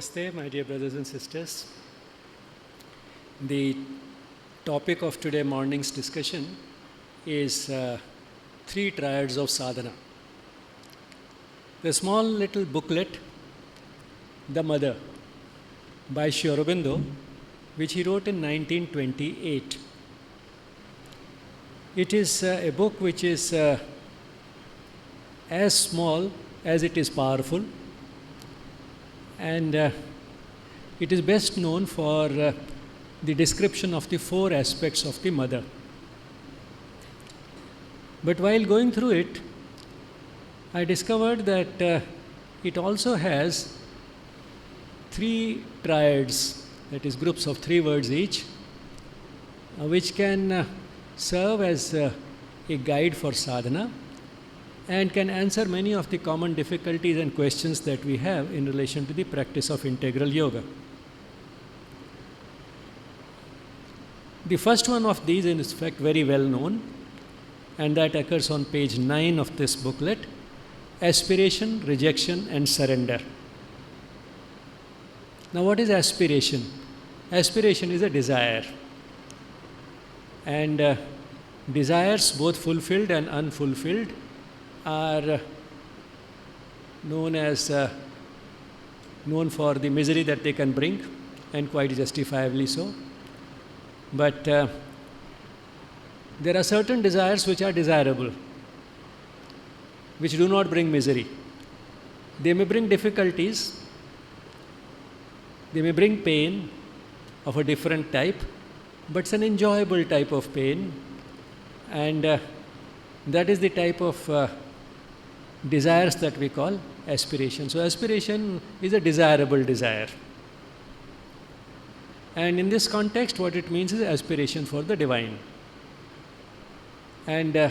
Namaste, my dear brothers and sisters. The topic of today morning's discussion is three triads of sadhana. The small little booklet, The Mother, by Aurobindo, which he wrote in 1928. It is a book which is as small as it is powerful, and it is best known for the description of the four aspects of the mother. But while going through it, I discovered that it also has three triads, that is groups of three words each, which can serve as a guide for sadhana and can answer many of the common difficulties and questions that we have in relation to the practice of integral yoga. The first one of these is in fact very well known, and that occurs on page 9 of this booklet: aspiration, rejection and surrender. Now, what is aspiration? Aspiration is a desire, and desires, both fulfilled and unfulfilled, are known for the misery that they can bring, and quite justifiably so. But there are certain desires which are desirable, which do not bring misery. They may bring difficulties, they may bring pain of a different type, but it's an enjoyable type of pain, and that is the type of desires that we call aspiration. So aspiration is a desirable desire. And in this context, what it means is aspiration for the divine. And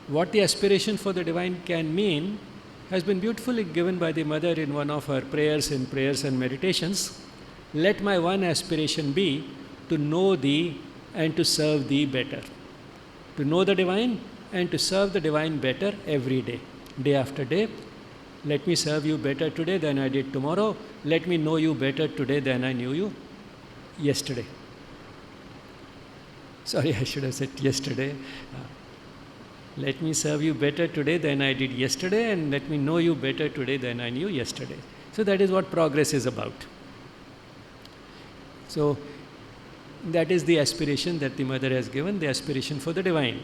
what the aspiration for the divine can mean has been beautifully given by the Mother in one of her prayers in Prayers and Meditations. Let my one aspiration be to know Thee and to serve Thee better. To know the divine and to serve the divine better every day, day after day. Let me serve you better today than I did tomorrow. Let me know you better today than I knew you yesterday. Sorry, I should have said yesterday. Let me serve you better today than I did yesterday, and let me know you better today than I knew yesterday. So that is what progress is about. So that is the aspiration that the Mother has given, the aspiration for the divine.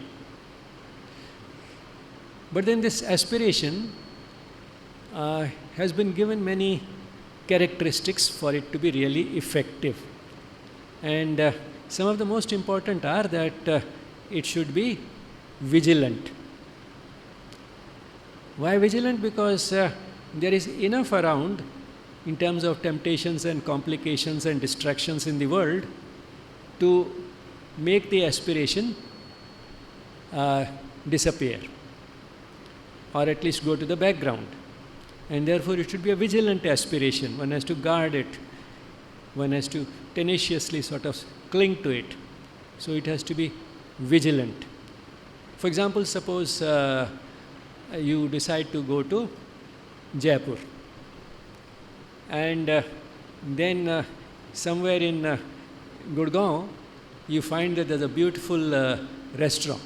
But then this aspiration has been given many characteristics for it to be really effective. And some of the most important are that it should be vigilant. Why vigilant? Because there is enough around in terms of temptations and complications and distractions in the world to make the aspiration disappear, or at least go to the background. And therefore it should be a vigilant aspiration. One has to guard it. One has to tenaciously sort of cling to it. So it has to be vigilant. For example, suppose you decide to go to Jaipur, and then somewhere in Gurgaon you find that there's a beautiful restaurant.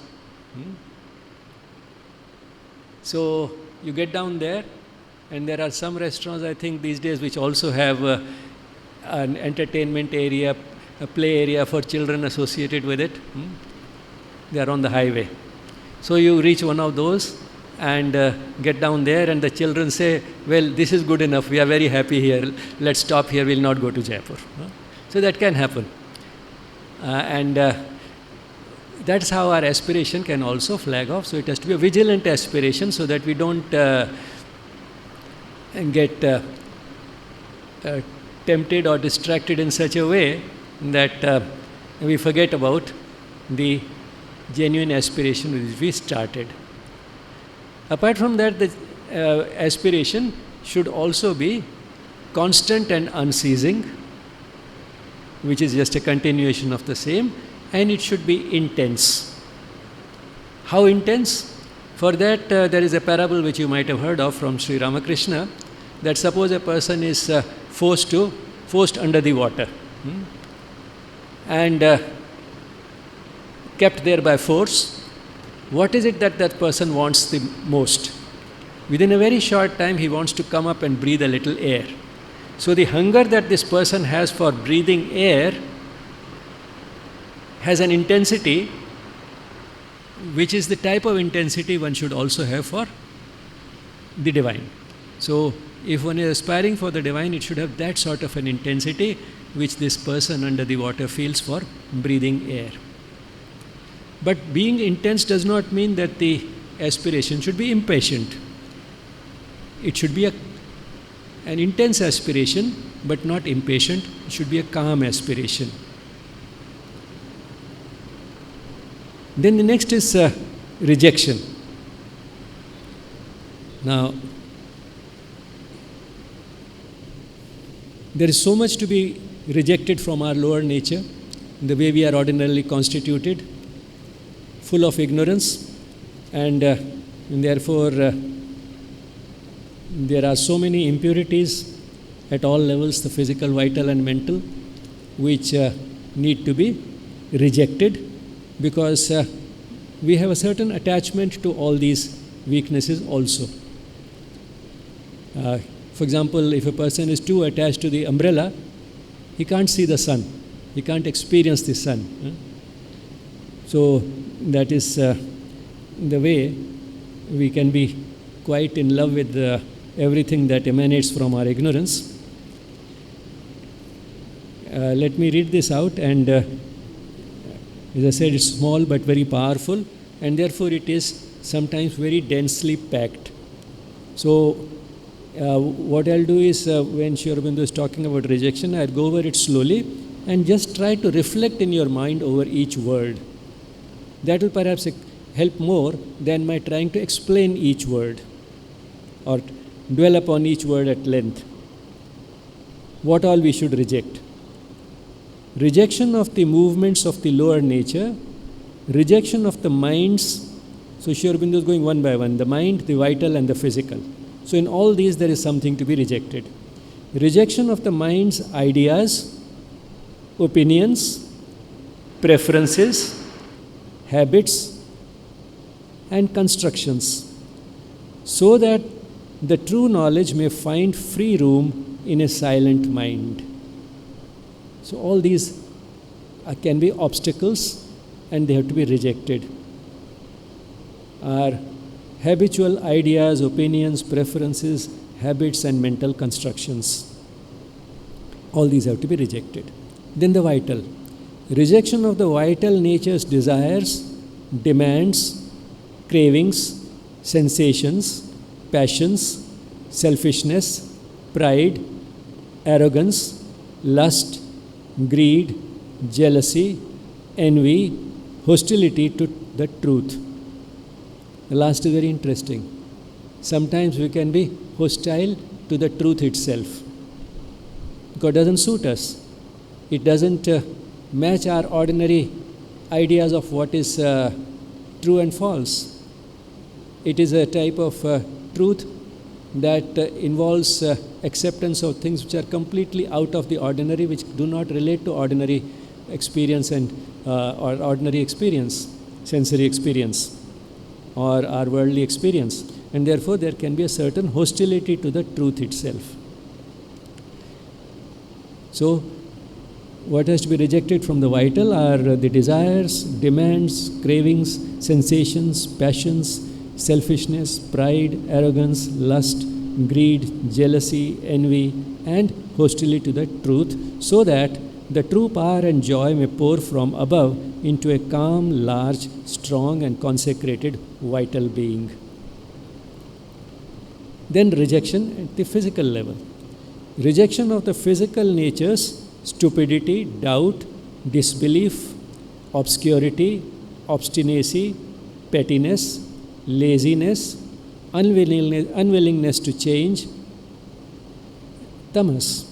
So you get down there, and there are some restaurants, I think these days, which also have an entertainment area, a play area for children associated with it. They are on the highway. So you reach one of those and get down there, and the children say, well, this is good enough, we are very happy here, let's stop here, we'll not go to Jaipur. So that can happen. And that's how our aspiration can also flag off. So it has to be a vigilant aspiration, so that we don't get tempted or distracted in such a way that we forget about the genuine aspiration with which we started. Apart from that, the aspiration should also be constant and unceasing, which is just a continuation of the same, and it should be intense. How intense? For that, there is a parable which you might have heard of from Sri Ramakrishna, that suppose a person is forced under the water, and kept there by force. What is it that that person wants the most? Within a very short time, he wants to come up and breathe a little air. So the hunger that this person has for breathing air has an intensity which is the type of intensity one should also have for the divine. So if one is aspiring for the divine, it should have that sort of an intensity which this person under the water feels for breathing air. But being intense does not mean that the aspiration should be impatient. It should be an intense aspiration, but not impatient. It should be a calm aspiration. Then the next is rejection. Now, there is so much to be rejected from our lower nature, the way we are ordinarily constituted, full of ignorance, and therefore there are so many impurities at all levels, the physical, vital and mental, which need to be rejected, because we have a certain attachment to all these weaknesses also. For example, if a person is too attached to the umbrella, he can't see the sun, he can't experience the sun. So that is the way we can be quite in love with everything that emanates from our ignorance. Let me read this out, and as I said, it's small but very powerful, and therefore it is sometimes very densely packed. So what I'll do is, when Aurobindo is talking about rejection, I'll go over it slowly and just try to reflect in your mind over each word. That will perhaps help more than my trying to explain each word or dwell upon each word at length. What all we should reject? Rejection of the movements of the lower nature, rejection of the minds. So Aurobindo is going one by one, the mind, the vital and the physical. So in all these there is something to be rejected. Rejection of the mind's ideas, opinions, preferences, habits and constructions, so that the true knowledge may find free room in a silent mind. So all these can be obstacles and they have to be rejected. Our habitual ideas, opinions, preferences, habits and mental constructions. All these have to be rejected. Then the vital. Rejection of the vital nature's desires, demands, cravings, sensations, passions, selfishness, pride, arrogance, lust, greed, jealousy, envy, hostility to the truth. The last is very interesting. Sometimes we can be hostile to the truth itself because it doesn't suit us. It doesn't match our ordinary ideas of what is true and false. It is a type of truth that involves acceptance of things which are completely out of the ordinary, which do not relate to ordinary experience and or ordinary experience, sensory experience or our worldly experience, and therefore there can be a certain hostility to the truth itself. So what has to be rejected from the vital are the desires, demands, cravings, sensations, passions, selfishness, pride, arrogance, lust, greed, jealousy, envy, and hostility to the truth, so that the true power and joy may pour from above into a calm, large, strong, and consecrated vital being. Then rejection at the physical level. Rejection of the physical natures, stupidity, doubt, disbelief, obscurity, obstinacy, pettiness, laziness, unwillingness to change, tamas.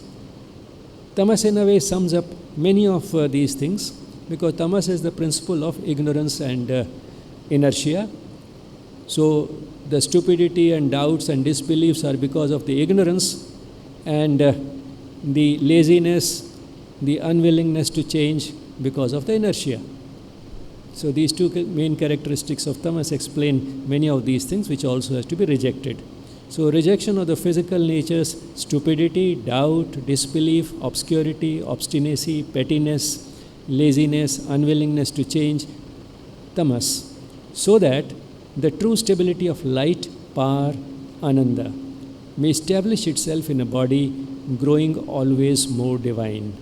Tamas in a way sums up many of these things, because tamas is the principle of ignorance and inertia. So the stupidity and doubts and disbeliefs are because of the ignorance, and the laziness, the unwillingness to change because of the inertia. So these two main characteristics of tamas explain many of these things, which also has to be rejected. So rejection of the physical natures, stupidity, doubt, disbelief, obscurity, obstinacy, pettiness, laziness, unwillingness to change, tamas, so that the true stability of light, power, ananda may establish itself in a body growing always more divine.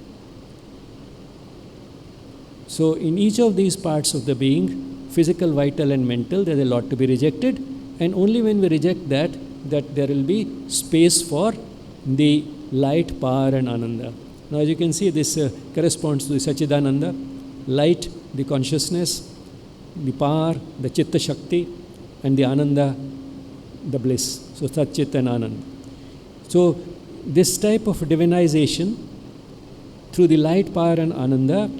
So in each of these parts of the being, physical, vital and mental, there is a lot to be rejected, and only when we reject that there will be space for the light, power and ananda. Now as you can see, this corresponds to the Sachidananda, light, the consciousness, the power, the Chitta Shakti, and the Ananda, the bliss. So Sat Chit and Anand. So this type of divinization through the light, power and Ananda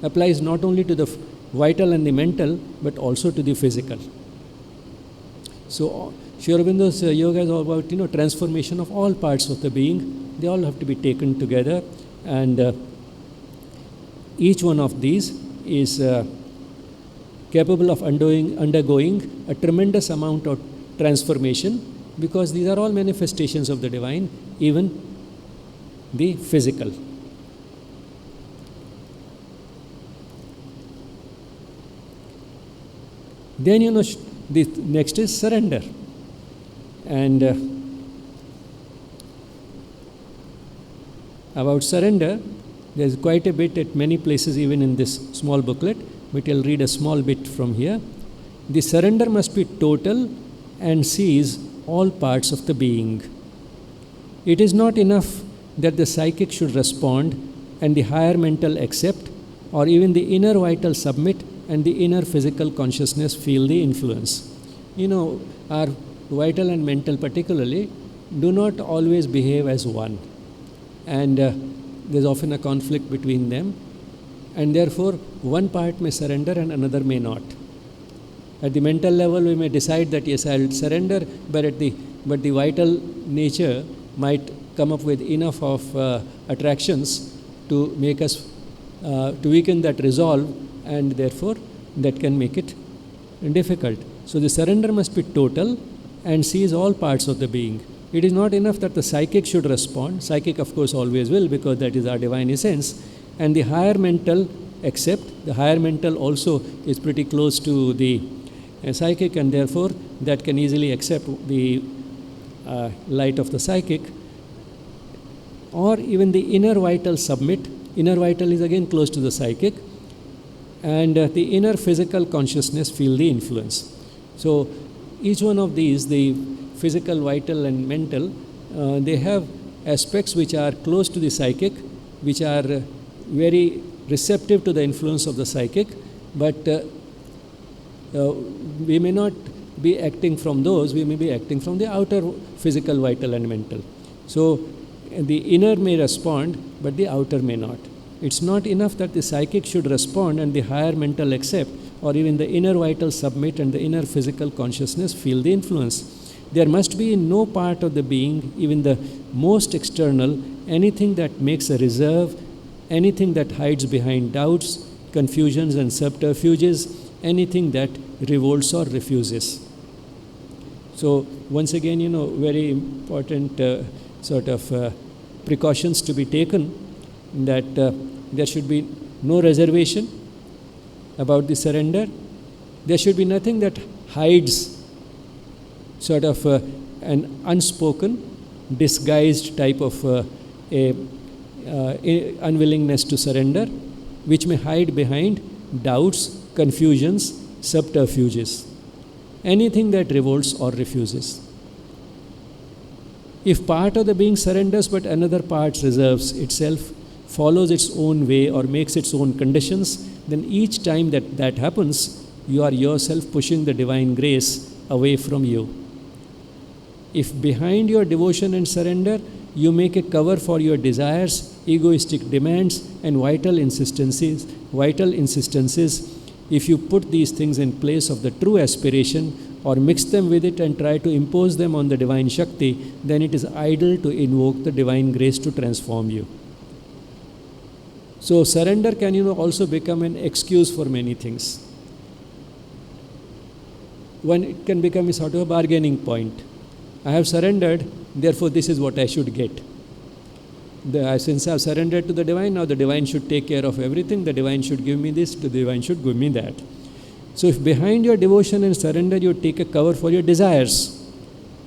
applies not only to the vital and the mental, but also to the physical. So Aurobindo's yoga is all about transformation of all parts of the being. They all have to be taken together, and each one of these is capable of undergoing a tremendous amount of transformation, because these are all manifestations of the divine, even the physical. Then the next is surrender. And about surrender, there is quite a bit at many places, even in this small booklet, but I'll read a small bit from here. The surrender must be total and seize all parts of the being. It is not enough that the psychic should respond and the higher mental accept, or even the inner vital submit and the inner physical consciousness feel the influence. Our vital and mental particularly do not always behave as one, and there's often a conflict between them, and therefore one part may surrender and another may not. At the mental level, we may decide that yes, I'll surrender, but the vital nature might come up with enough of attractions to make us to weaken that resolve, and therefore that can make it difficult. So the surrender must be total and seize all parts of the being. It is not enough that the psychic should respond. Psychic, of course, always will, because that is our divine essence. And the higher mental accept. The higher mental also is pretty close to the psychic, and therefore that can easily accept the light of the psychic. Or even the inner vital submit. Inner vital is again close to the psychic. And the inner physical consciousness feel the influence. So each one of these, the physical, vital and mental, they have aspects which are close to the psychic, which are very receptive to the influence of the psychic, but we may not be acting from those, we may be acting from the outer physical, vital and mental. So the inner may respond, but the outer may not. It's not enough that the psychic should respond and the higher mental accept, or even the inner vital submit and the inner physical consciousness feel the influence. There must be in no part of the being, even the most external, anything that makes a reserve, anything that hides behind doubts, confusions and subterfuges, anything that revolts or refuses. So once again, very important precautions to be taken, that there should be no reservation about the surrender. There should be nothing that hides an unspoken, disguised type of unwillingness to surrender, which may hide behind doubts, confusions, subterfuges, anything that revolts or refuses. If part of the being surrenders but another part reserves itself, follows its own way or makes its own conditions, then each time that happens, you are yourself pushing the divine grace away from you. If behind your devotion and surrender, you make a cover for your desires, egoistic demands and vital insistences, if you put these things in place of the true aspiration, or mix them with it and try to impose them on the divine Shakti, then it is idle to invoke the divine grace to transform you. So surrender can also become an excuse for many things. One, it can become a sort of a bargaining point. I have surrendered, therefore this is what I should get. Since I have surrendered to the divine, now the divine should take care of everything, the divine should give me this, the divine should give me that. So if behind your devotion and surrender you take a cover for your desires,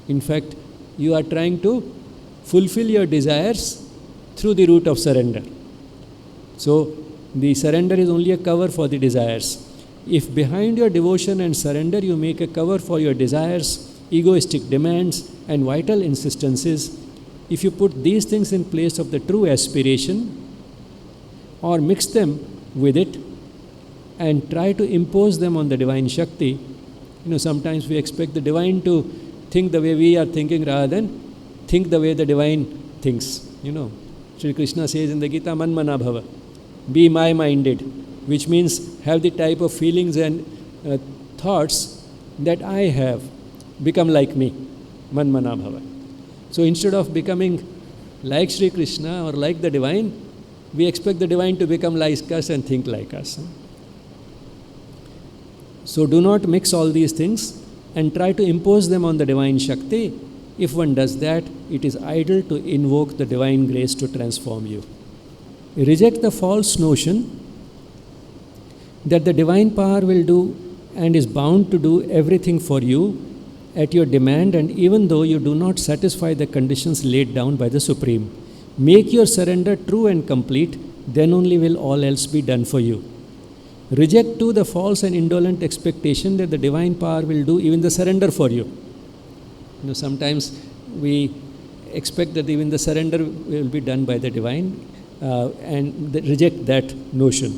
in fact you are trying to fulfill your desires through the route of surrender. So the surrender is only a cover for the desires. If behind your devotion and surrender you make a cover for your desires, egoistic demands and vital insistences, if you put these things in place of the true aspiration or mix them with it and try to impose them on the divine Shakti, sometimes we expect the divine to think the way we are thinking rather than think the way the divine thinks. Sri Krishna says in the Gita, Man mana bhava, be my-minded, which means have the type of feelings and thoughts that I have, become like me, man mana bhava. So instead of becoming like Sri Krishna or like the divine, we expect the divine to become like us and think like us. So do not mix all these things and try to impose them on the divine Shakti. If one does that, it is idle to invoke the divine grace to transform you. Reject the false notion that the divine power will do and is bound to do everything for you at your demand, and even though you do not satisfy the conditions laid down by the Supreme. Make your surrender true and complete, then only will all else be done for you. Reject too the false and indolent expectation that the divine power will do even the surrender for you. Sometimes we expect that even the surrender will be done by the divine, and reject that notion.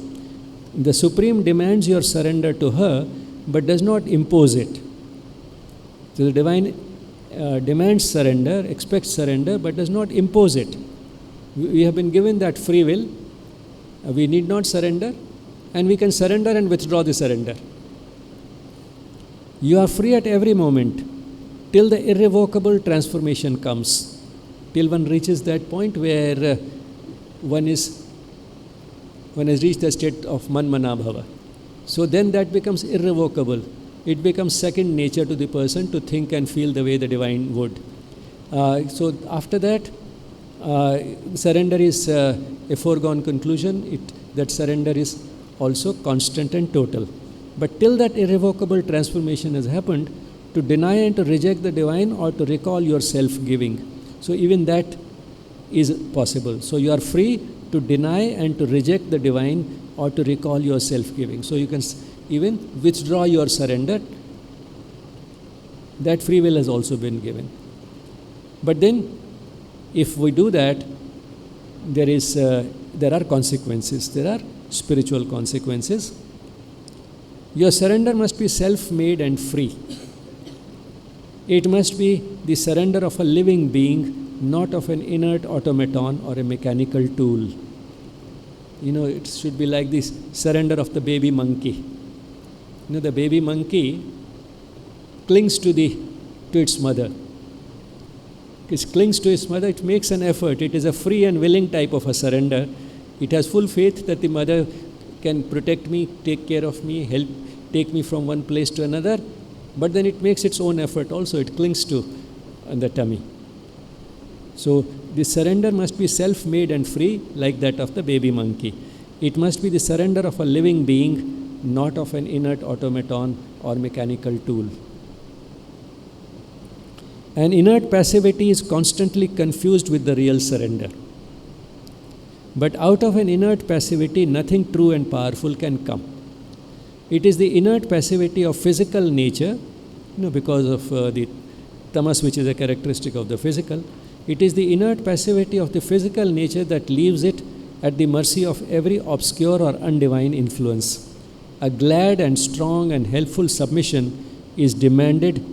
The Supreme demands your surrender to her, but does not impose it. So the divine demands surrender, expects surrender, but does not impose it. We have been given that free will. We need not surrender, and we can surrender and withdraw the surrender. You are free at every moment till the irrevocable transformation comes, till one reaches that point where one has reached the state of man mana bhava. So then that becomes irrevocable. It becomes second nature to the person to think and feel the way the divine would. So after that, surrender is a foregone conclusion. That surrender is also constant and total. But till that irrevocable transformation has happened, to deny and to reject the divine or to recall your self-giving. So even that is possible. So you are free to deny and to reject the divine or to recall your self-giving. So you can even withdraw your surrender. That free will has also been given. But then, if we do that, there are consequences. There are spiritual consequences. Your surrender must be self-made and free. It must be the surrender of a living being, not of an inert automaton or a mechanical tool. It should be like this surrender of the baby monkey. The baby monkey clings to its mother. It clings to its mother, it makes an effort. It is a free and willing type of a surrender. It has full faith that the mother can protect me, take care of me, help take me from one place to another. But then it makes its own effort also. It clings to the tummy. So the surrender must be self-made and free, like that of the baby monkey. It must be the surrender of a living being, not of an inert automaton or mechanical tool. An inert passivity is constantly confused with the real surrender. But out of an inert passivity, nothing true and powerful can come. It is the inert passivity of physical nature, because of the tamas, which is a characteristic of the physical. It is the inert passivity of the physical nature that leaves it at the mercy of every obscure or undivine influence. A glad and strong and helpful submission is demanded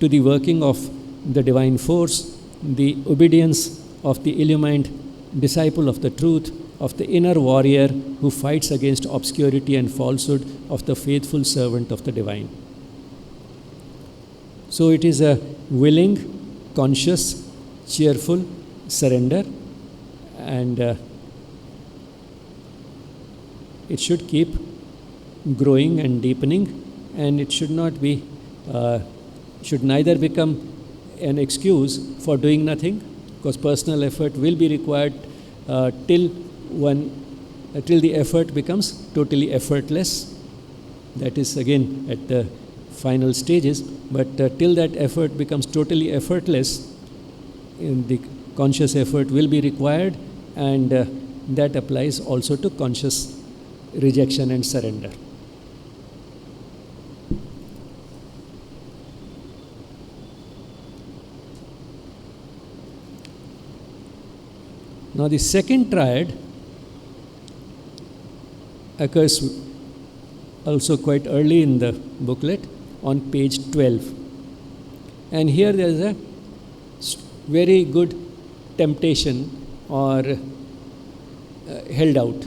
to the working of the divine force, the obedience of the illumined disciple of the truth, of the inner warrior who fights against obscurity and falsehood, of the faithful servant of the divine. So it is a willing, conscious, cheerful surrender, and it should keep growing and deepening, and it should not be, should neither become an excuse for doing nothing, because personal effort will be required till the effort becomes totally effortless. That is again at the final stages, but till that effort becomes totally effortless, the conscious effort will be required, and that applies also to conscious rejection and surrender. Now the second triad occurs also quite early in the booklet on page 12. And here there is a very good temptation or held out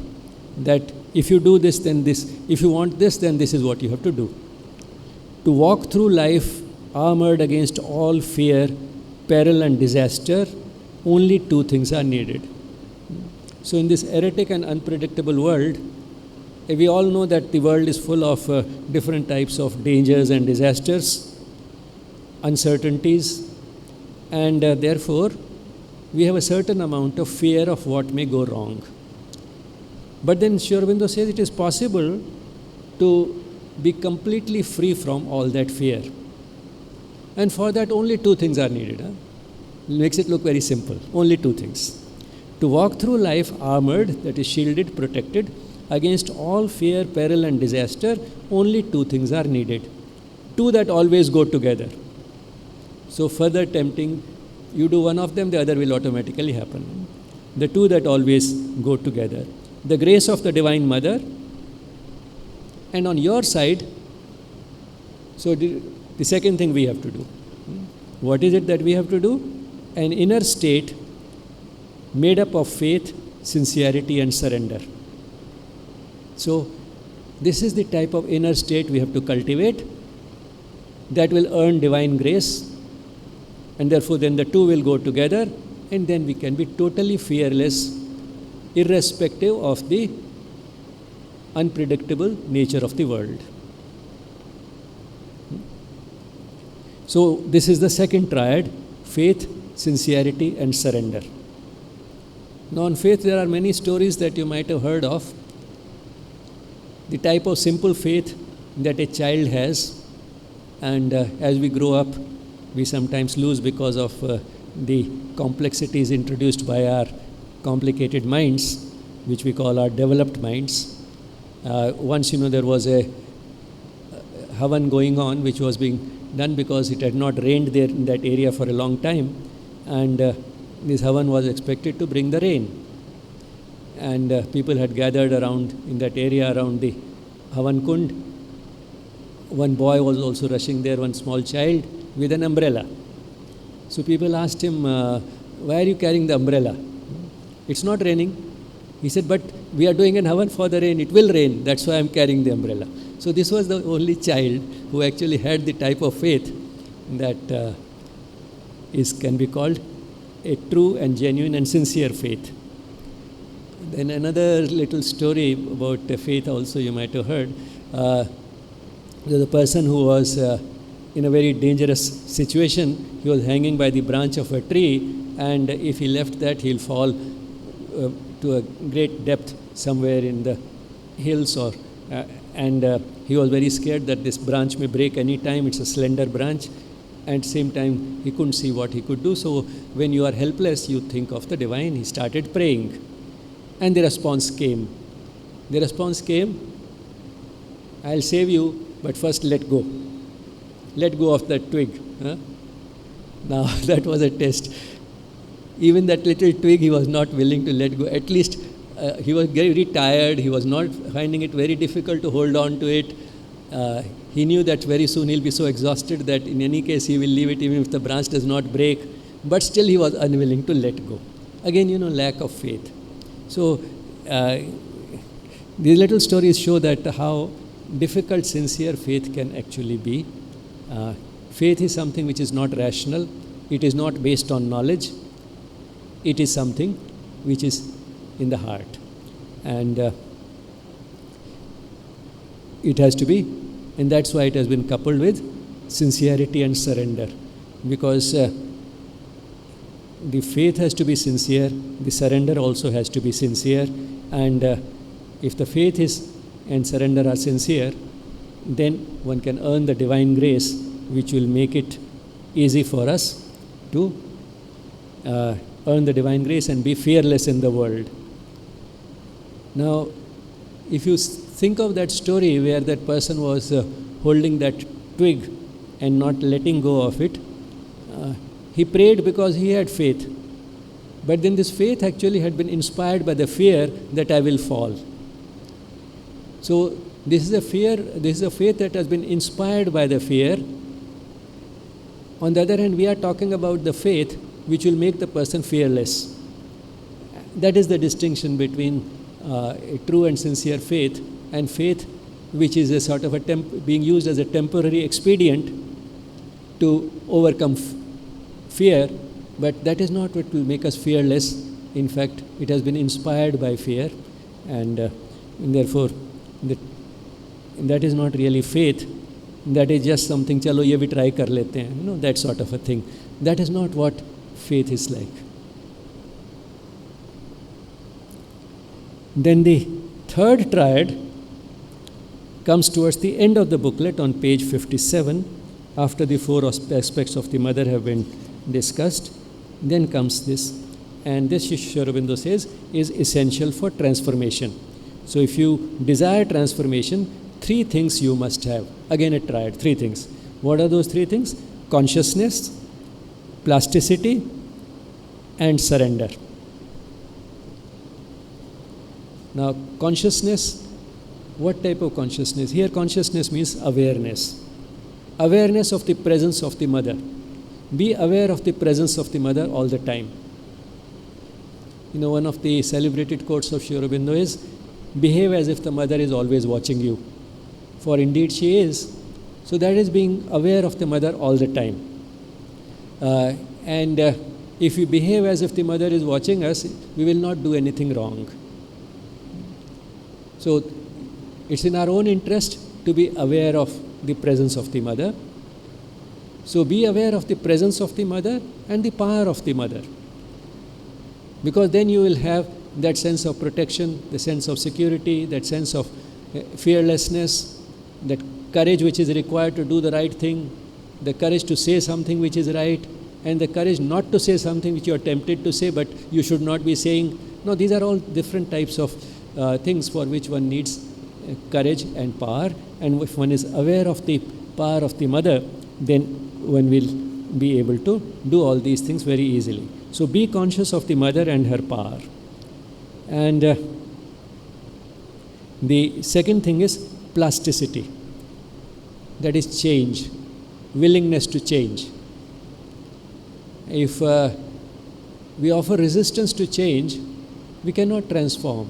that if you do this, then this, if you want this, then this is what you have to do. To walk through life armored against all fear, peril and disaster, only two things are needed. So in this erratic and unpredictable world, we all know that the world is full of different types of dangers and disasters, uncertainties, and therefore we have a certain amount of fear of what may go wrong. But then Aurobindo says it is possible to be completely free from all that fear. And for that only two things are needed. Makes it look very simple. Only two things. To walk through life armored, that is shielded, protected, against all fear, peril and disaster, only two things are needed. Two that always go together. So further tempting, you do one of them, the other will automatically happen. The two that always go together. The grace of the Divine Mother, and on your side, so the second thing we have to do. What is it that we have to do? An inner state made up of faith, sincerity and surrender. So this is the type of inner state we have to cultivate that will earn divine grace, and therefore then the two will go together, and then we can be totally fearless irrespective of the unpredictable nature of the world. So this is the second triad, faith, sincerity and surrender. Now on faith there are many stories that you might have heard of. The type of simple faith that a child has, and as we grow up we sometimes lose because of the complexities introduced by our complicated minds, which we call our developed minds. Once there was a havan going on which was being done because it had not rained there in that area for a long time, and this havan was expected to bring the rain, and people had gathered around in that area around the havan kund. One boy was also rushing there, one small child with an umbrella. So people asked him, why are you carrying the umbrella? It's not raining. He said, but we are doing an havan for the rain, it will rain, that's why I am carrying the umbrella. So this was the only child who actually had the type of faith that can be called a true and genuine and sincere faith. Then another little story about faith also you might have heard. There was a person who was in a very dangerous situation. He was hanging by the branch of a tree, and if he left that, he'll fall to a great depth somewhere in the hills, and he was very scared that this branch may break any time. It's a slender branch, and at the same time he couldn't see what he could do. So when you are helpless, you think of the divine. He started praying, and the response came. The response came, I'll save you, but first let go. Let go of that twig. Now that was a test. Even that little twig he was not willing to let go. At least he was very tired. He was not finding it very difficult to hold on to it. He knew that very soon he'll be so exhausted that in any case he will leave it even if the branch does not break. But still he was unwilling to let go. Again, lack of faith. So these little stories show that how difficult sincere faith can actually be Faith is something which is not rational. It is not based on knowledge. It is something which is in the heart. And it has to be, and that's why it has been coupled with sincerity and surrender. Because the faith has to be sincere, the surrender also has to be sincere. And if the faith is and surrender are sincere, then one can earn the divine grace, which will make it easy for us to earn the divine grace and be fearless in the world. Now, if you think of that story where that person was holding that twig and not letting go of it, he prayed because he had faith. But then this faith actually had been inspired by the fear that I will fall. So this is a faith that has been inspired by the fear. On the other hand, we are talking about the faith which will make the person fearless. That is the distinction between a true and sincere faith and faith which is a sort of being used as a temporary expedient to overcome fear, but that is not what will make us fearless. In fact, it has been inspired by fear, and therefore that is not really faith. That is just something, chalo ye bhi try kar lete hain, that sort of a thing. That is not what faith is like. Then the third triad comes towards the end of the booklet on page 57, after the four aspects of the mother have been discussed. Then comes this, and this Aurobindo says is essential for transformation. So if you desire transformation, 3 things you must have. Again a triad, 3 things. What are those 3 things? Consciousness, plasticity, and surrender. Now, consciousness, what type of consciousness? Here consciousness means awareness. Awareness of the presence of the mother. Be aware of the presence of the mother all the time. One of the celebrated quotes of Aurobindo is, behave as if the mother is always watching you. For indeed she is. So that is being aware of the mother all the time. And if we behave as if the mother is watching us, we will not do anything wrong. So it's in our own interest to be aware of the presence of the mother. So be aware of the presence of the mother and the power of the mother. Because then you will have that sense of protection, the sense of security, that sense of fearlessness, that courage which is required to do the right thing, the courage to say something which is right, and the courage not to say something which you are tempted to say but you should not be saying. No, these are all different types of things for which one needs courage and power. And if one is aware of the power of the mother, then one will be able to do all these things very easily. So be conscious of the mother and her power. And the second thing is plasticity. That is change, willingness to change. If we offer resistance to change, we cannot transform.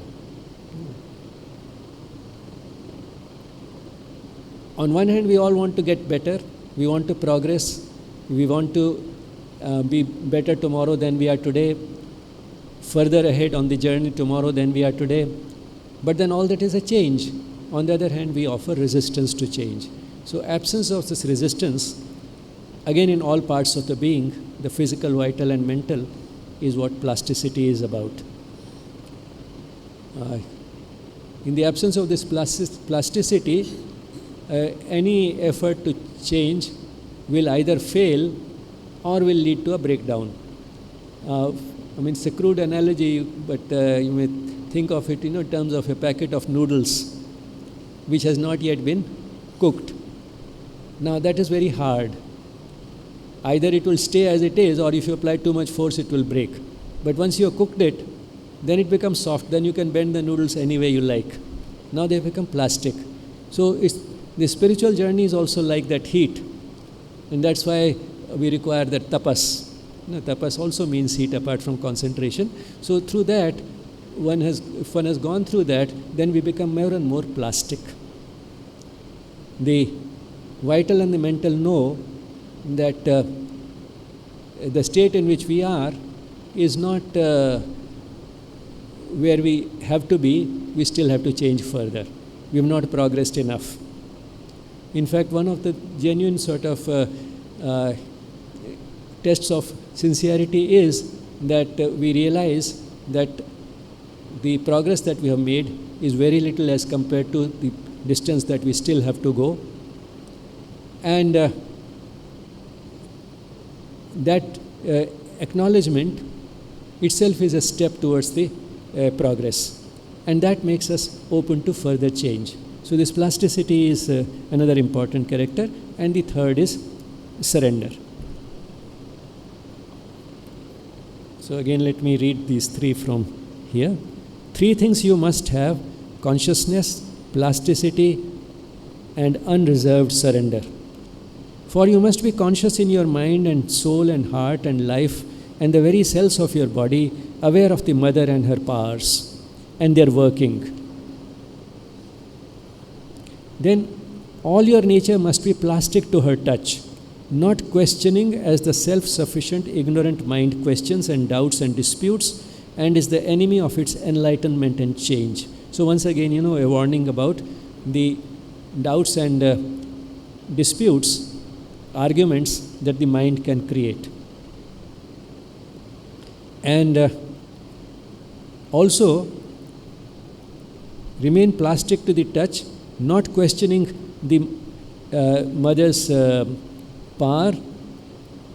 On one hand, we all want to get better, we want to progress, we want to be better tomorrow than we are today, further ahead on the journey tomorrow than we are today. But then all that is a change. On the other hand, we offer resistance to change. So absence of this resistance, again in all parts of the being, the physical, vital and mental, is what plasticity is about. In the absence of this plasticity, any effort to change will either fail or will lead to a breakdown. It's a crude analogy, but you may think of it in terms of a packet of noodles which has not yet been cooked. Now that is very hard. Either it will stay as it is, or if you apply too much force it will break. But once you have cooked it, then it becomes soft, then you can bend the noodles any way you like. Now they become plastic. So the spiritual journey is also like that heat, and that's why we require that tapas. Tapas also means heat apart from concentration. So through that, if one has gone through that, then we become more and more plastic. The vital and the mental know that the state in which we are is not where we have to be. We still have to change further. We have not progressed enough. In fact, one of the genuine sort of tests of sincerity is that we realize that the progress that we have made is very little as compared to the distance that we still have to go. And that acknowledgement itself is a step towards the progress. And that makes us open to further change. So this plasticity is another important character. And the third is surrender. So again, let me read these three from here. 3 things you must have: consciousness, plasticity, and unreserved surrender. For you must be conscious in your mind and soul and heart and life and the very cells of your body, aware of the mother and her powers and their working. Then all your nature must be plastic to her touch, not questioning as the self-sufficient ignorant mind questions and doubts and disputes and is the enemy of its enlightenment and change. So once again, a warning about the doubts and disputes, arguments that the mind can create. And also remain plastic to the touch, not questioning the mother's power,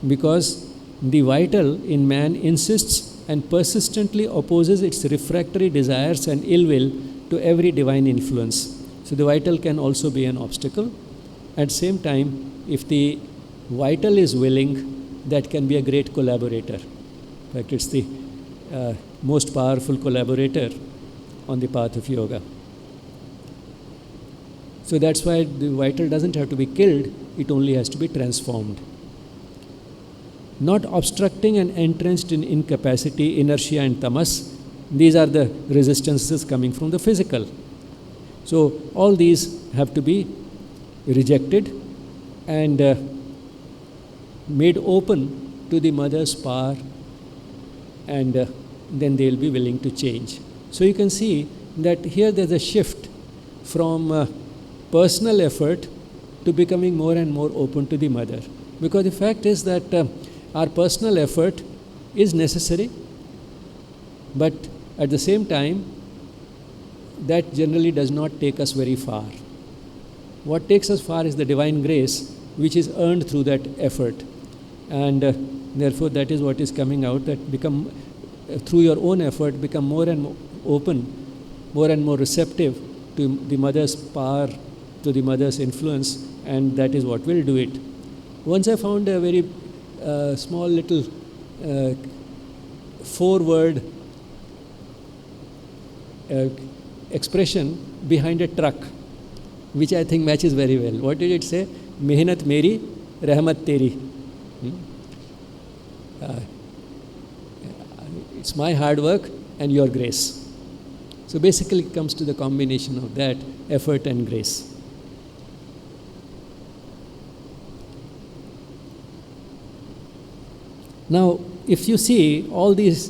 because the vital in man insists and persistently opposes its refractory desires and ill will to every divine influence. So the vital can also be an obstacle. At the same time, if the vital is willing, that can be a great collaborator. In fact, it's the most powerful collaborator on the path of yoga. So that's why the vital doesn't have to be killed, it only has to be transformed. Not obstructing and entrenched in incapacity, inertia and tamas. These are the resistances coming from the physical. So all these have to be rejected and made open to the mother's power, and then they will be willing to change. So you can see that here there's a shift from personal effort to becoming more and more open to the mother. Because the fact is that our personal effort is necessary, but at the same time, that generally does not take us very far. What takes us far is the divine grace, which is earned through that effort. And therefore, that is what is coming out, that become, through your own effort, become more and more open, more and more receptive to the mother's power, to the mother's influence, and that is what will do it. Once I found a very small little 4-word expression behind a truck, which I think matches very well. What did it say? Mehnat meri, rahmat teri. It's my hard work and your grace. So basically it comes to the combination of that, effort and grace. Now, if you see all these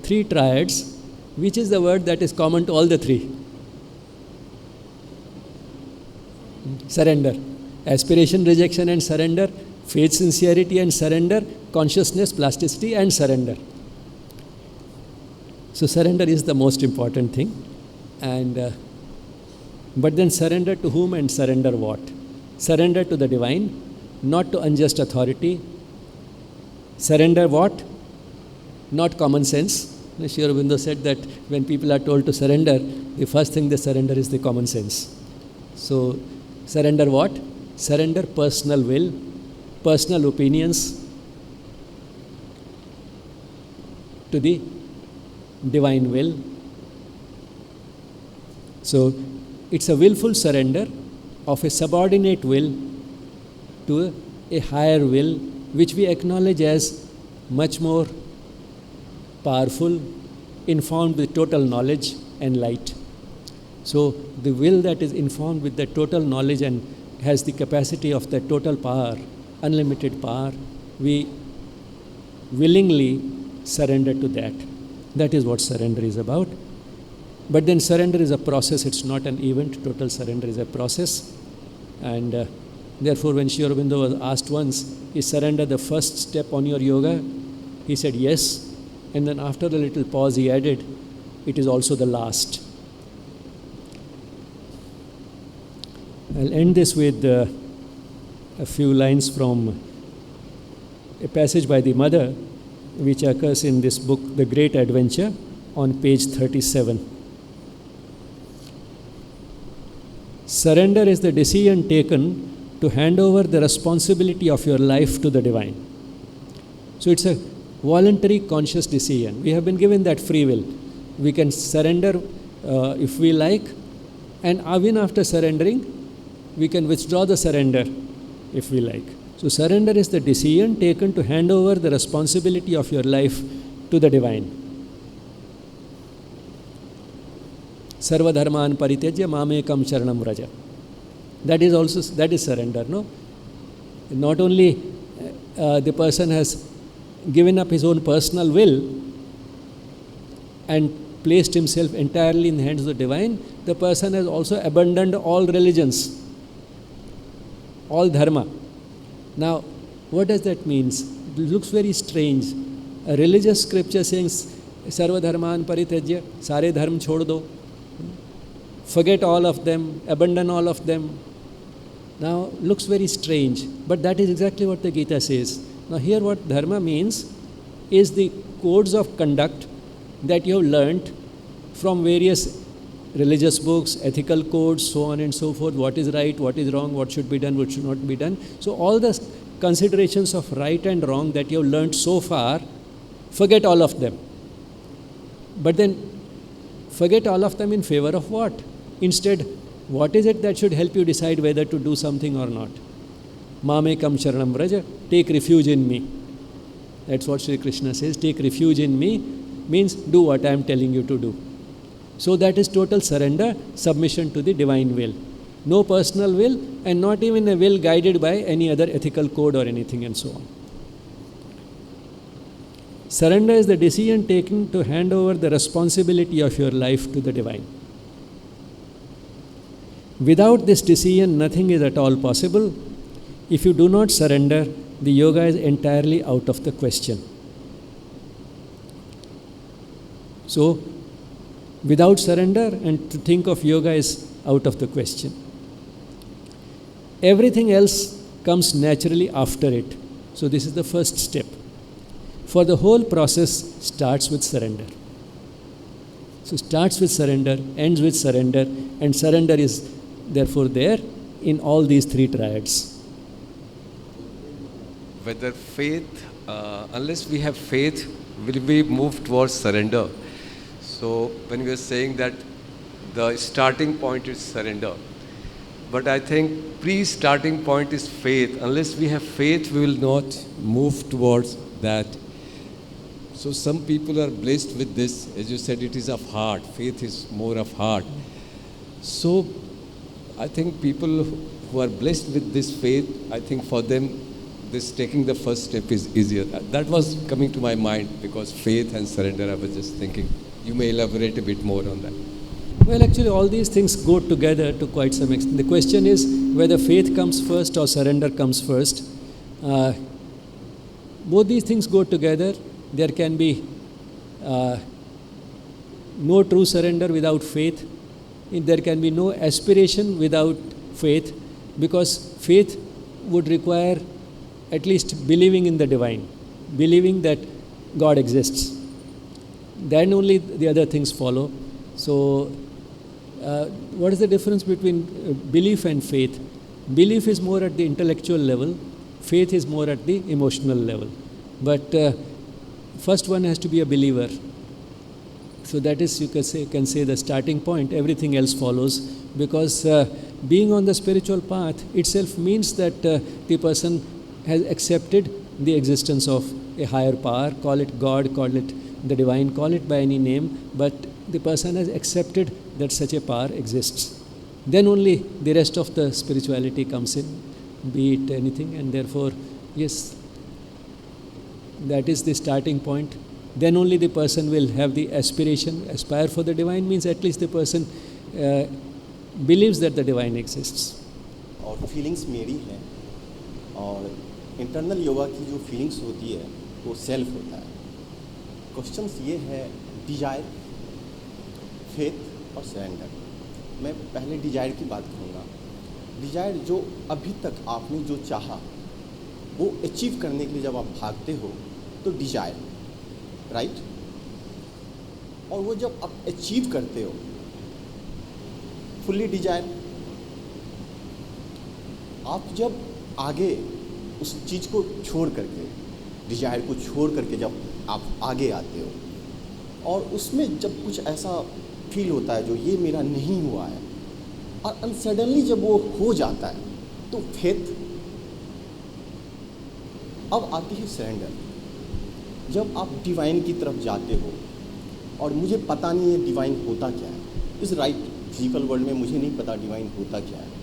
3 triads, which is the word that is common to all the 3? Surrender. Aspiration, rejection and surrender. Faith, sincerity and surrender. Consciousness, plasticity and surrender. So surrender is the most important thing. And but then surrender to whom and surrender what? Surrender to the divine, not to unjust authority. Surrender what? Not common sense. Sri Aurobindo said that when people are told to surrender, the first thing they surrender is the common sense. So surrender what? Surrender personal will, personal opinions to the divine will. So it's a willful surrender of a subordinate will to a higher will, which we acknowledge as much more powerful, informed with total knowledge and light. So the will that is informed with the total knowledge and has the capacity of the total power unlimited power, we willingly surrender to that. That is what surrender is about. But then surrender is a process, it's not an event. Total surrender is a process. And therefore, when Sri Aurobindo was asked once, is surrender the first step on your yoga? He said yes. And then after a little pause, he added, it is also the last. I'll end this with a few lines from a passage by the mother, which occurs in this book, The Great Adventure, on page 37. Surrender is the decision taken to hand over the responsibility of your life to the divine. So it's a voluntary conscious decision. We have been given that free will. We can surrender if we like, and even after surrendering, we can withdraw the surrender if we like. So surrender is the decision taken to hand over the responsibility of your life to the divine. Sarva dharman parityajya mamekam sharanam vraja. That is surrender, no? Not only the person has given up his own personal will and placed himself entirely in the hands of the divine, the person has also abandoned all religions, all dharma. Now, what does that mean? It looks very strange. A religious scripture saying, Sarva dharman parityajya, sare dharm chhod do. Forget all of them, abandon all of them. Now, looks very strange, but that is exactly what the Gita says. Now, here what dharma means is the codes of conduct that you have learnt from various religious books, ethical codes, so on and so forth, what is right, what is wrong, what should be done, what should not be done. So, all the considerations of right and wrong that you have learnt so far, forget all of them. But then, forget all of them in favor of what? Instead, what is it that should help you decide whether to do something or not? Mamekam sharanam vraja, take refuge in me. That's what Sri Krishna says, take refuge in me, means do what I am telling you to do. So that is total surrender, submission to the divine will. No personal will, and not even a will guided by any other ethical code or anything and so on. Surrender is the decision taken to hand over the responsibility of your life to the divine. Without this decision, nothing is at all possible. If you do not surrender, the yoga is entirely out of the question. So, without surrender, and to think of yoga is out of the question. Everything else comes naturally after it. So, this is the first step. For the whole process starts with surrender. So, starts with surrender, ends with surrender, and surrender is therefore there in all these three triads. Whether faith, unless we have faith, will we move towards surrender? So when we are saying that the starting point is surrender, but I think pre-starting point is faith. Unless we have faith, we will not move towards that. So some people are blessed with this. As you said, it is of heart. Faith is more of heart. So I think people who are blessed with this faith, I think for them, this taking the first step is easier. That was coming to my mind because faith and surrender, I was just thinking. You may elaborate a bit more on that. Well, actually, all these things go together to quite some extent. The question is whether faith comes first or surrender comes first. Both these things go together. There can be no true surrender without faith. There can be no aspiration without faith, because faith would require at least believing in the divine, believing that God exists. Then only the other things follow. So, what is the difference between belief and faith? Belief is more at the intellectual level, faith is more at the emotional level. But first one has to be a believer. So that is, you can say the starting point. Everything else follows, because being on the spiritual path itself means that the person has accepted the existence of a higher power. Call it God, call it the divine, call it by any name, but the person has accepted that such a power exists. Then only the rest of the spirituality comes in. be it anything, and therefore, yes, that is the starting point. Then only the person will have the aspiration. Aspire for the divine means at least the person believes that the divine exists. और feelings मेरी हैं, और internal yoga की जो feelings होती है वो self होता है. क्वेश्चंस ये है डिजायर, फेथ और सरेंडर. मैं पहले डिजायर की बात करूँगा. डिजायर जो अभी तक आपने जो चाहा वो अचीव करने के लिए जब आप भागते हो तो डिजायर, राइट. और वो जब आप अचीव करते हो फुल्ली डिजायर. आप जब आगे उस चीज़ को छोड़ करके, डिजायर को छोड़ करके जब आप आगे आते हो और उसमें जब कुछ ऐसा फील होता है जो ये मेरा नहीं हुआ है, और अनसडनली जब वो हो जाता है तो फेथ. अब आती है सरेंडर. जब आप डिवाइन की तरफ जाते हो और मुझे पता नहीं है डिवाइन होता क्या है. इस राइट फिजिकल वर्ल्ड में मुझे नहीं पता डिवाइन होता क्या है.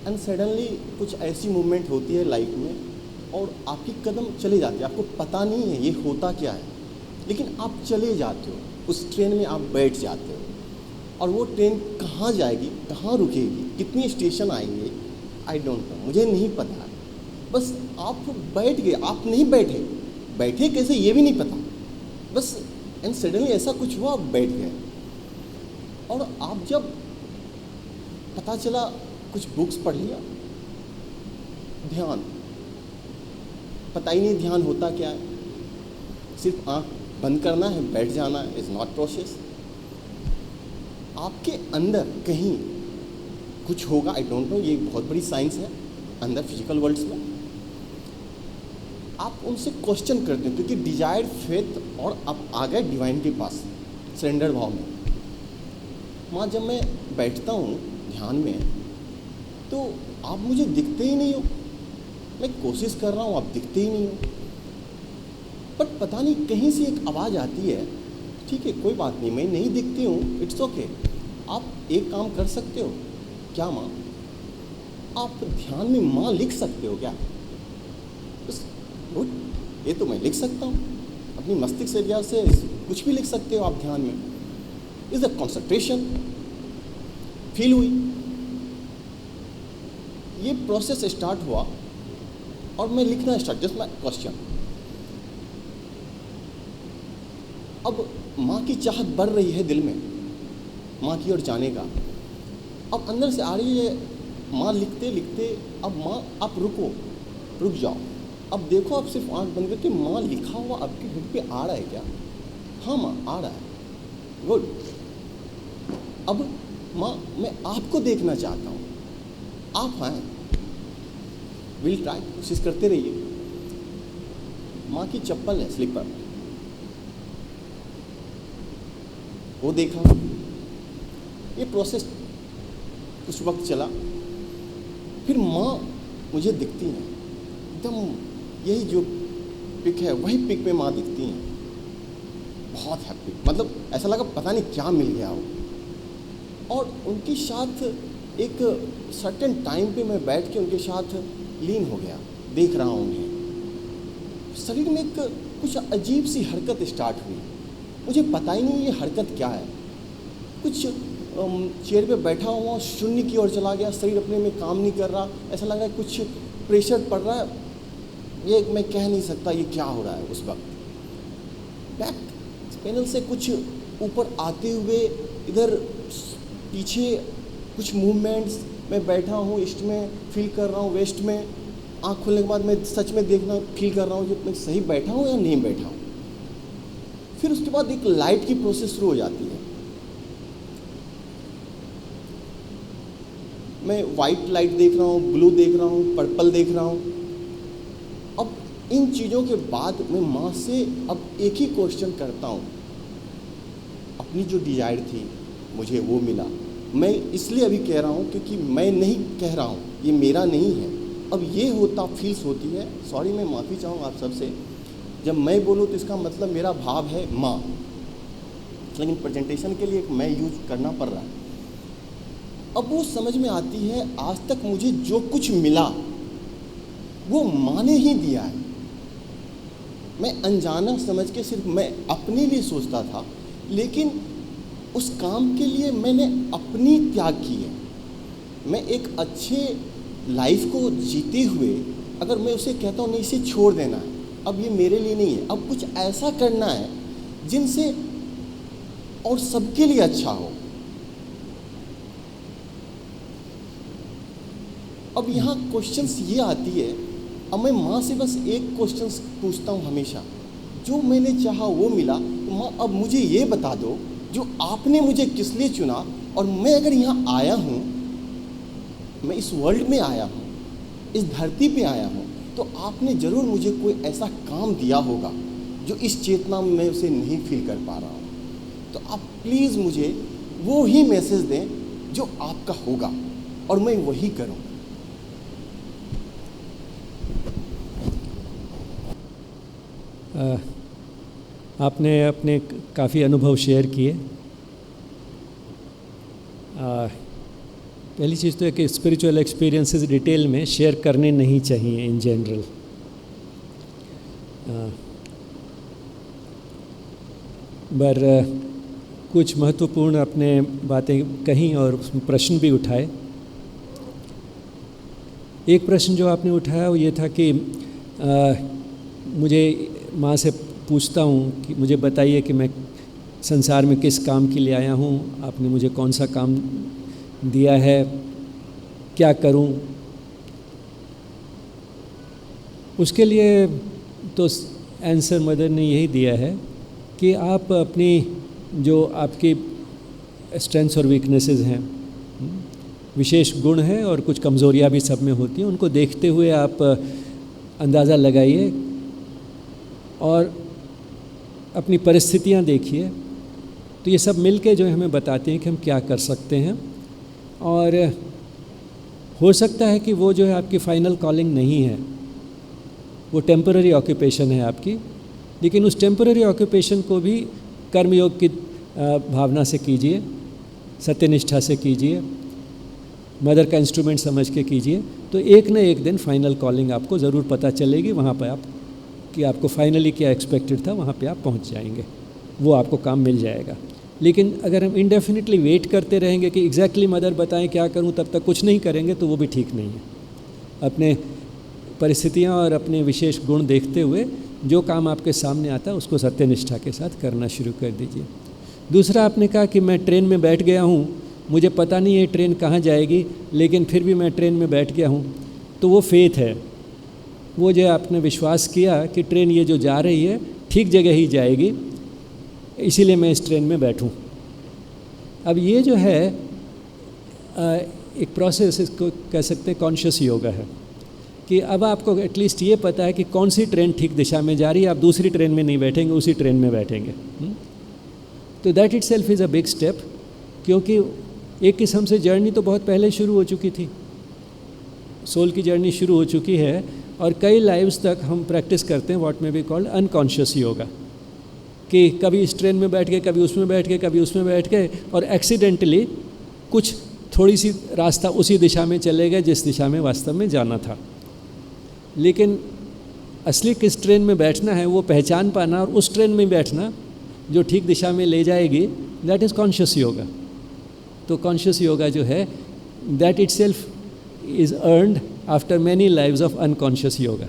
एंड सडनली कुछ ऐसी मूवमेंट होती है लाइफ में और आपकी कदम चले जाते हैं. आपको पता नहीं है ये होता क्या है, लेकिन आप चले जाते हो. उस ट्रेन में आप बैठ जाते हो और वो ट्रेन कहाँ जाएगी, कहाँ रुकेगी, कितनी स्टेशन आएंगे, आई डोंट नो, मुझे नहीं पता. बस आप बैठ गए. आप नहीं बैठे, बैठे कैसे ये भी नहीं पता. बस एंड सडनली ऐसा कुछ हुआ, आप बैठ गए. और आप जब पता चला कुछ बुक्स पढ़ लिया, ध्यान, पता ही नहीं ध्यान होता क्या है. सिर्फ आँख बंद करना है, बैठ जाना है. Is not process. आपके अंदर कहीं कुछ होगा, आई डोंट नो, ये बहुत बड़ी साइंस है अंदर फिजिकल वर्ल्ड्स में. आप उनसे क्वेश्चन करते हैं क्योंकि डिजायर, फेथ, और आप आ गए डिवाइन के पास सरेंडर भाव में. माँ जब मैं बैठता हूँ ध्यान में तो आप मुझे दिखते ही नहीं हो. मैं कोशिश कर रहा हूँ, आप दिखते ही नहीं हो. बट पता नहीं कहीं से एक आवाज़ आती है, ठीक है कोई बात नहीं, मैं नहीं दिखती हूँ, इट्स ओके. आप एक काम कर सकते हो क्या माँ, आप ध्यान में माँ लिख सकते हो क्या. बस गुड, ये तो मैं लिख सकता हूँ. अपनी मस्तिष्क एरिया से कुछ भी लिख सकते हो आप ध्यान में. इज द कॉन्सेंट्रेशन फील हुई. ये प्रोसेस स्टार्ट हुआ और मैं लिखना स्टार्ट, जस्ट माई क्वेश्चन. अब माँ की चाहत बढ़ रही है दिल में, माँ की ओर जाने का. अब अंदर से आ रही है माँ लिखते लिखते. अब माँ आप रुको, रुक जाओ. अब देखो, आप सिर्फ आंख बंद करके माँ लिखा हुआ आपके हेड पे आ रहा है क्या. हाँ माँ आ रहा है, गुड. अब माँ मैं आपको देखना चाहता हूँ, आप आए. विल ट्राई, कोशिश करते रहिए. माँ की चप्पल है, स्लीपर, वो देखा. ये प्रोसेस कुछ वक्त चला. फिर माँ मुझे दिखती हैं, एकदम यही जो पिक है वही पिक में माँ दिखती हैं. बहुत हैप्पी, मतलब ऐसा लगा पता नहीं क्या मिल गया हो. और उनके साथ एक सर्टेन टाइम पे मैं बैठ के उनके साथ लीन हो गया, देख रहा हूँ उन्हें. शरीर में एक कुछ अजीब सी हरकत स्टार्ट हुई. मुझे पता ही नहीं ये हरकत क्या है. कुछ चेयर पे बैठा हुआ शून्य की ओर चला गया. शरीर अपने में काम नहीं कर रहा. ऐसा लग रहा है कुछ प्रेशर पड़ रहा है. ये मैं कह नहीं सकता ये क्या हो रहा है. उस वक्त बैक पैनल से कुछ ऊपर आते हुए इधर पीछे कुछ मूवमेंट्स. मैं बैठा हूँ, ईस्ट में फील कर रहा हूँ, वेस्ट में. आँख खुलने के बाद मैं सच में देखना फील कर रहा हूँ कि मैं सही बैठा हूँ या नहीं बैठा हूँ. फिर उसके बाद एक लाइट की प्रोसेस शुरू हो जाती है. मैं वाइट लाइट देख रहा हूँ, ब्लू देख रहा हूँ, पर्पल देख रहा हूँ. अब इन चीज़ों के बाद मैं माँ से अब एक ही क्वेश्चन करता हूँ. अपनी जो डिजायर थी मुझे वो मिला. मैं इसलिए अभी कह रहा हूँ क्योंकि मैं नहीं कह रहा हूँ, ये मेरा नहीं है. अब ये होता फील्स होती है. सॉरी, मैं माफ़ी चाहूँगा आप सबसे. जब मैं बोलूँ तो इसका मतलब मेरा भाव है माँ, लेकिन प्रेजेंटेशन के लिए मैं यूज करना पड़ रहा है. अब वो समझ में आती है, आज तक मुझे जो कुछ मिला वो माँ ने ही दिया है। मैं अनजाना समझ के सिर्फ मैं अपने लिए सोचता था, लेकिन उस काम के लिए मैंने अपनी त्याग की है। मैं एक अच्छे लाइफ को जीते हुए अगर मैं उसे कहता हूँ नहीं, इसे छोड़ देना है, अब ये मेरे लिए नहीं है, अब कुछ ऐसा करना है जिनसे और सबके लिए अच्छा हो। अब यहाँ क्वेश्चंस ये आती है, अब मैं माँ से बस एक क्वेश्चंस पूछता हूँ हमेशा, जो मैंने चाहा वो मिला, तो माँ अब मुझे ये बता दो जो आपने मुझे किस लिए चुना, और मैं अगर यहाँ आया हूँ, मैं इस वर्ल्ड में आया हूँ, इस धरती पे आया हूँ, तो आपने ज़रूर मुझे कोई ऐसा काम दिया होगा जो इस चेतना में मैं उसे नहीं फील कर पा रहा हूँ। तो आप प्लीज़ मुझे वो ही मैसेज दें जो आपका होगा और मैं वही करूँ। आपने अपने काफ़ी अनुभव शेयर किए। पहली चीज़ तो है कि स्पिरिचुअल एक्सपीरियंसेस डिटेल में शेयर करने नहीं चाहिए इन जनरल। पर कुछ महत्वपूर्ण आपने बातें कहीं और उसमें प्रश्न भी उठाए। एक प्रश्न जो आपने उठाया वो ये था कि मुझे माँ से पूछता हूँ कि मुझे बताइए कि मैं संसार में किस काम के लिए आया हूँ, आपने मुझे कौन सा काम दिया है, क्या करूँ। उसके लिए तो आंसर मदर ने यही दिया है कि आप अपनी जो आपकी स्ट्रेंथ्स और वीकनेसेस हैं, विशेष गुण हैं और कुछ कमज़ोरियाँ भी सब में होती हैं, उनको देखते हुए आप अंदाज़ा लगाइए और अपनी परिस्थितियाँ देखिए। तो ये सब मिलके जो है हमें बताते हैं कि हम क्या कर सकते हैं। और हो सकता है कि वो जो है आपकी फ़ाइनल कॉलिंग नहीं है, वो टेम्पररी ऑक्यूपेशन है आपकी, लेकिन उस टेम्पररी ऑक्यूपेशन को भी कर्मयोग की भावना से कीजिए, सत्यनिष्ठा से कीजिए, मदर का इंस्ट्रूमेंट समझ के कीजिए। तो एक न एक दिन फाइनल कॉलिंग आपको ज़रूर पता चलेगी, वहाँ पर आप कि आपको फाइनली क्या एक्सपेक्टेड था वहाँ पे आप पहुँच जाएंगे, वो आपको काम मिल जाएगा। लेकिन अगर हम इंडेफिनिटली वेट करते रहेंगे कि एग्जैक्टली मदर बताएं क्या करूँ, तब तक कुछ नहीं करेंगे, तो वो भी ठीक नहीं है। अपने परिस्थितियाँ और अपने विशेष गुण देखते हुए जो काम आपके सामने आता है उसको सत्यनिष्ठा के साथ करना शुरू कर दीजिए। दूसरा, आपने कहा कि मैं ट्रेन में बैठ गया हूँ, मुझे पता नहीं है ट्रेन कहाँ जाएगी, लेकिन फिर भी मैं ट्रेन में बैठ गया हूँ। तो वो फेथ है, वो जो आपने विश्वास किया कि ट्रेन ये जो जा रही है ठीक जगह ही जाएगी, इसीलिए मैं इस ट्रेन में बैठूं। अब ये जो है एक प्रोसेस, इसको कह सकते हैं कॉन्शियस योगा है, कि अब आपको एटलीस्ट ये पता है कि कौन सी ट्रेन ठीक दिशा में जा रही है, आप दूसरी ट्रेन में नहीं बैठेंगे, उसी ट्रेन में बैठेंगे। तो that itself is a big step, क्योंकि एक किस्म से जर्नी तो बहुत पहले शुरू हो चुकी थी, सोल की जर्नी शुरू हो चुकी है, और कई लाइव्स तक हम प्रैक्टिस करते हैं what may be called unconscious yoga, कि कभी इस ट्रेन में बैठ गए, कभी उसमें बैठ गए, कभी उसमें बैठ गए, और एक्सीडेंटली कुछ थोड़ी सी रास्ता उसी दिशा में चले गए जिस दिशा में वास्तव में जाना था। लेकिन असली किस ट्रेन में बैठना है वो पहचान पाना और उस ट्रेन में बैठना जो ठीक दिशा में ले जाएगी, दैट इज़ कॉन्शियस योगा। तो कॉन्शियस योगा जो है that itself is earned after many lives of unconscious yoga.